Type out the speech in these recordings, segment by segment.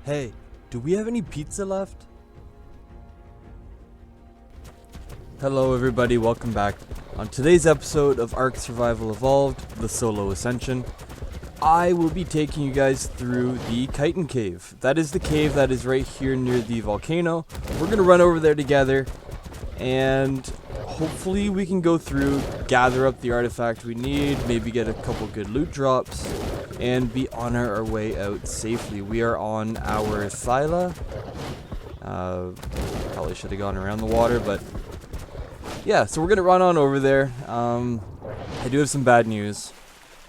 Hey, do we have any pizza left? Hello everybody, welcome back. On today's episode of ARK Survival Evolved, the solo Ascension, I will be taking you guys through the Chitin Cave. That is the cave that is right here near the volcano. We're going to run over there together, and hopefully we can go through, gather up the artifact we need, maybe get a couple good loot drops, and be on our way out safely. We are on our Thyla. Probably should have gone around the water, but yeah, so we're going to run on over there. I do have some bad news.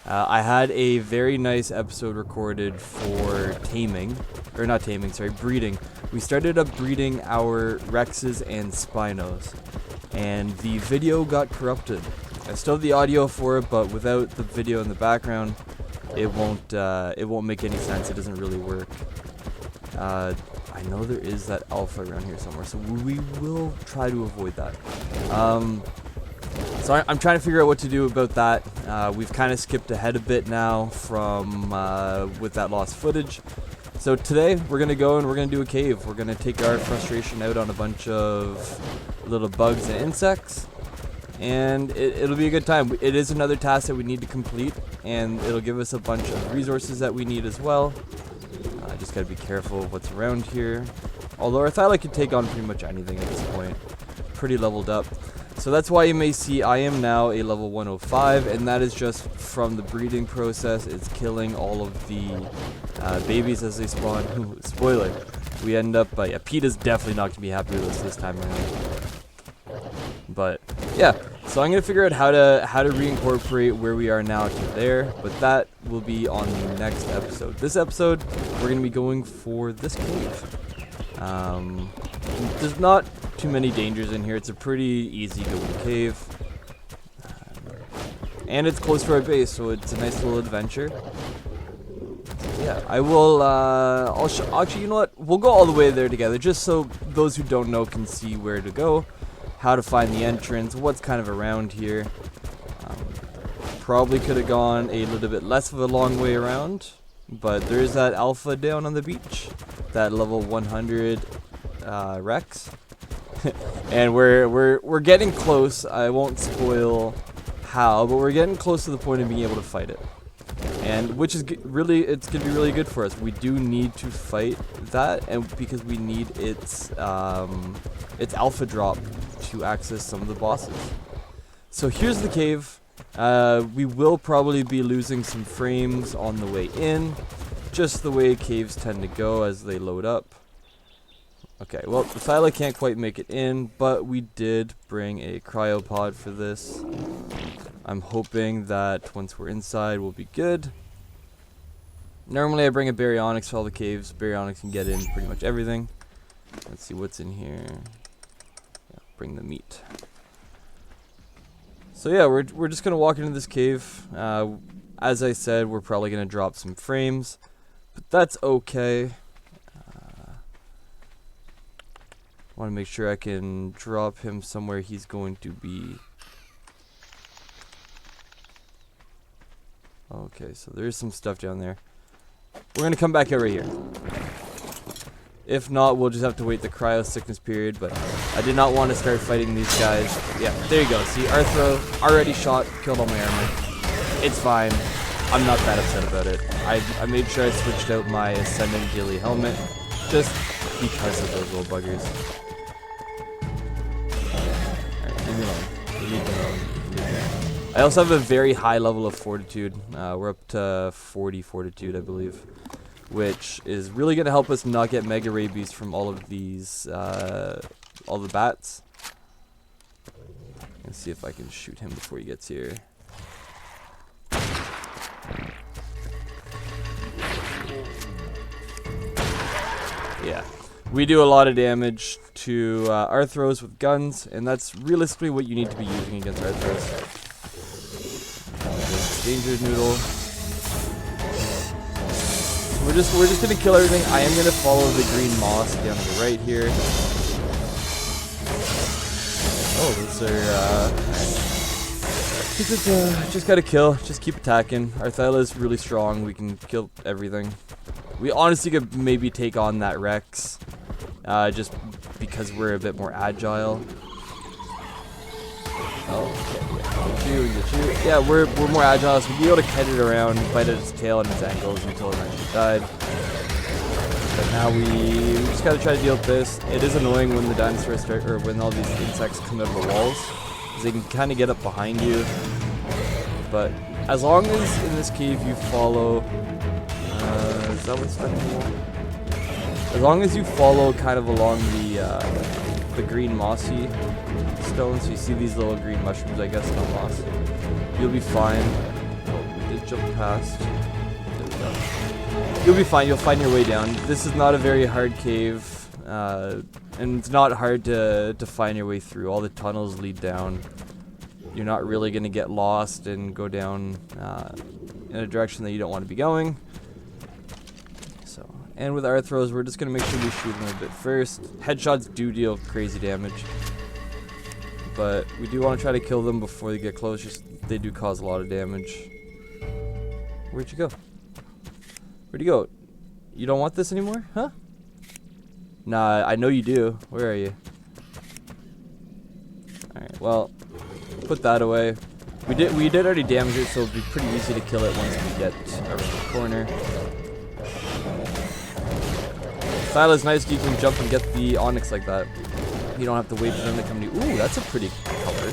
I had a very nice episode recorded for breeding. We started up breeding our Rexes and Spinos, and the video got corrupted. I still have the audio for it, but without the video in the background, it won't make any sense. It doesn't really work. I know there is that alpha around here somewhere, so we will try to avoid that. So I'm trying to figure out what to do about that. We've kind of skipped ahead a bit now from with that lost footage. So today we're going to go and we're going to do a cave. We're going to take our frustration out on a bunch of little bugs and insects. And it'll be a good time. It is another task that we need to complete, and it'll give us a bunch of resources that we need as well. Just gotta be careful of what's around here. Although our Thyla can take on pretty much anything at this point. Pretty leveled up. So that's why you may see I am now a level 105, and that is just from the breeding process. It's killing all of the babies as they spawn. Ooh, spoiler. We end up, yeah, PETA's definitely not gonna be happy with us this time around. But yeah, so I'm gonna figure out how to reincorporate where we are now to there, but that will be on the next episode. This episode, we're gonna be going for this cave. There's not too many dangers in here. It's a pretty easy going cave, and it's close to our base, so it's a nice little adventure. Yeah, I will. Actually, you know what? We'll go all the way there together, just so those who don't know can see where to go, how to find the entrance, what's kind of around here. Probably could have gone a little bit less of a long way around, but there is that alpha down on the beach, that level 100 Rex, and we're getting close. I won't spoil how, but we're getting close to the point of being able to fight it, and which is it's gonna be really good for us. We do need to fight that, and because we need its alpha drop to access some of the bosses. So here's the cave. We will probably be losing some frames on the way in, just the way caves tend to go as they load up. Okay, well, the Thyla can't quite make it in, but we did bring a cryopod for this. I'm hoping that once we're inside, we'll be good. Normally I bring a baryonyx for all the caves. Baryonyx can get in pretty much everything. Let's see what's in here. Yeah, bring the meat. So yeah, we're just gonna walk into this cave. As I said, we're probably gonna drop some frames, but that's okay. Want to make sure I can drop him somewhere he's going to be. Okay, so there's some stuff down there. We're gonna come back out right here. If not, we'll just have to wait the cryo sickness period, but I did not want to start fighting these guys. Yeah, there you go. See, Arthro already shot, killed all my armor. It's fine. I'm not that upset about it. I made sure I switched out my Ascendant Ghillie helmet just because of those little buggers. Alright, leave me alone. Leave me alone. I also have a very high level of fortitude. We're up to 40 fortitude, I believe, which is really going to help us not get mega rabies from all of these, all the bats. Let's see if I can shoot him before he gets here. Yeah, we do a lot of damage to Arthros with guns, and that's realistically what you need to be using against Arthros. Danger noodle. We're just gonna kill everything. I am gonna follow the green moss down to the right here. Oh, those are just gotta kill. Just keep attacking. Our Thyla is really strong. We can kill everything. We honestly could maybe take on that Rex, just because we're a bit more agile. Oh, okay, get you. Yeah, we're more agile, so we'll be able to kite it around, bite at its tail and its ankles until it actually died. But now we just gotta try to deal with this. It is annoying when the dinosaurs start, or when all these insects come out of the walls, because they can kind of get up behind you. But as long as in this cave you follow, is that what's stuck in the wall? As long as you follow kind of along the green mossy stones, so you see these little green mushrooms, I guess, not moss, you'll be fine. Oh, we did jump past. There we go. You'll be fine. You'll find your way down. This is not a very hard cave, and it's not hard to find your way through. All the tunnels lead down. You're not really going to get lost and go down in a direction that you don't want to be going. So, and with our throws, we're just going to make sure we shoot them a bit first. Headshots do deal crazy damage, but we do want to try to kill them before they get close. Just, they do cause a lot of damage. Where'd you go? Where'd you go? You don't want this anymore? Huh? Nah, I know you do. Where are you? Alright, well, put that away. We did already damage it, so it'll be pretty easy to kill it once we get around the corner. Style is nice, you can jump and get the onyx like that. You don't have to wait for them to come to you. Ooh, that's a pretty color.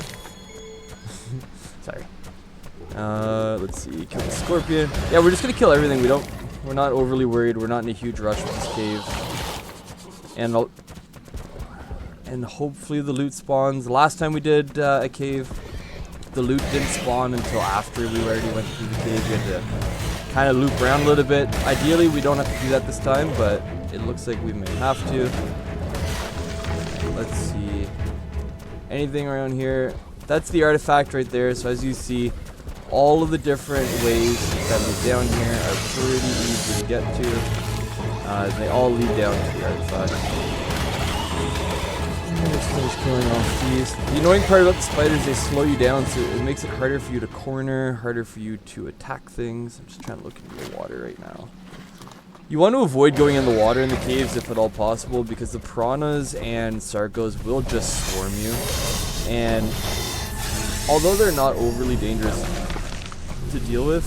Sorry. Let's see, kill the scorpion. Yeah, we're just gonna kill everything. We're not overly worried. We're not in a huge rush with this cave. And hopefully the loot spawns. The last time we did a cave, the loot didn't spawn until after we already went through the cave. We had to kind of loop around a little bit. Ideally, we don't have to do that this time, but it looks like we may have to. Let's see. Anything around here? That's the artifact right there. So as you see, all of the different ways that lead down here are pretty easy to get to. They all lead down to the artifact. Let's finish killing off these. The annoying part about the spiders, they slow you down, so it makes it harder for you to corner, harder for you to attack things. I'm just trying to look into the water right now. You want to avoid going in the water in the caves if at all possible, because the piranhas and sarcos will just swarm you. And although they're not overly dangerous to deal with,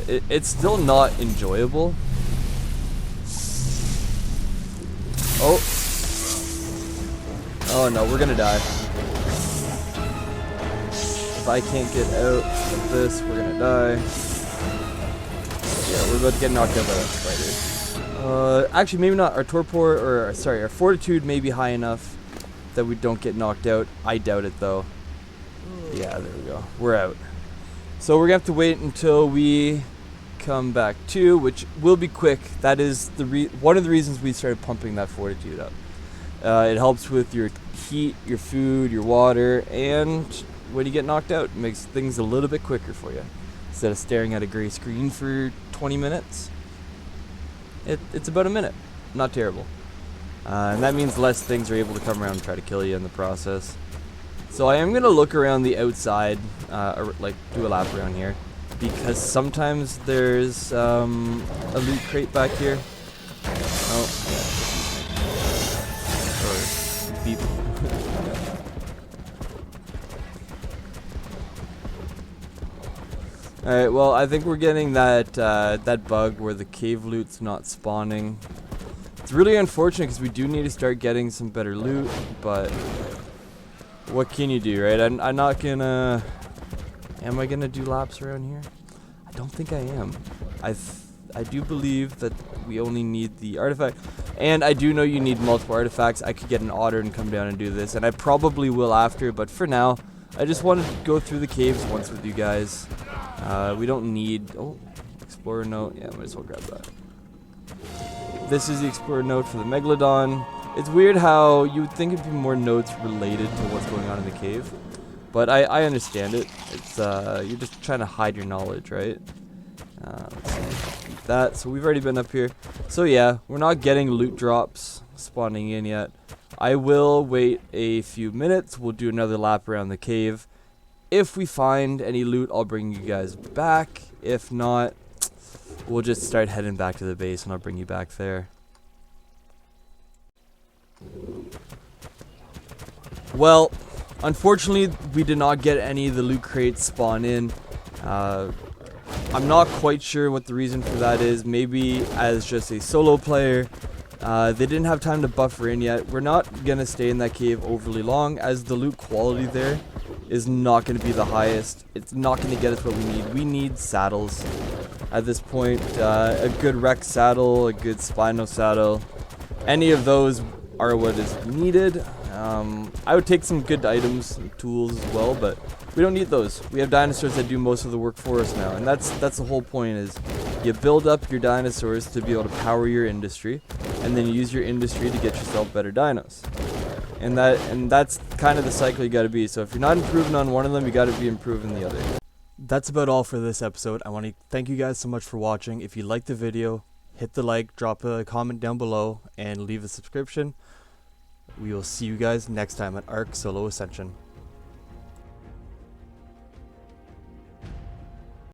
it's still not enjoyable. Oh no, we're gonna die. If I can't get out of this, we're gonna die. Yeah, we're about to get knocked out by that spider. Actually, maybe not. Our torpor, or sorry, our fortitude may be high enough that we don't get knocked out. I doubt it though. Yeah, there we go. We're out. So we're gonna have to wait until we come back to, which will be quick. That is one of the reasons we started pumping that fortitude up. It helps with your heat, your food, your water, and when you get knocked out, it makes things a little bit quicker for you. Instead of staring at a gray screen for 20 minutes, it's about a minute. Not terrible. And that means less things are able to come around and try to kill you in the process. So I am going to look around the outside, or like do a lap around here, because sometimes there's a loot crate back here. Oh, or beep. Alright, well, I think we're getting that that bug where the cave loot's not spawning. It's really unfortunate because we do need to start getting some better loot, but what can you do, right? I'm not gonna... Am I gonna do laps around here? I don't think I am. I do believe that we only need the artifact, and I do know you need multiple artifacts. I could get an otter and come down and do this, and I probably will after, but for now, I just wanted to go through the caves once with you guys. We don't need... Oh, Explorer note. Yeah, might as well grab that. This is the Explorer note for the Megalodon. It's weird how you would think it'd be more notes related to what's going on in the cave, but I understand it. It's you're just trying to hide your knowledge, right? Let's see, beat that. So we've already been up here. So yeah, we're not getting loot drops spawning in yet. I will wait a few minutes. We'll do another lap around the cave. If we find any loot, I'll bring you guys back. If not, we'll just start heading back to the base, and I'll bring you back there. Well, unfortunately, we did not get any of the loot crates spawn in. I'm not quite sure what the reason for that is. Maybe as just a solo player, they didn't have time to buffer in yet. We're not going to stay in that cave overly long, as the loot quality there is not going to be the highest. It's not going to get us what we need. We need saddles at this point. A good rec saddle, a good Spino saddle. Any of those are what is needed. I would take some good items and tools as well, but we don't need those. We have dinosaurs that do most of the work for us now, and that's the whole point. Is you build up your dinosaurs to be able to power your industry, and then you use your industry to get yourself better dinos. And that's kind of the cycle you got to be. So if you're not improving on one of them, you got to be improving the other. That's about all for this episode. I want to thank you guys so much for watching. If you liked the video, hit the like, drop a comment down below, and leave a subscription. We will see you guys next time at ARK Solo Ascension.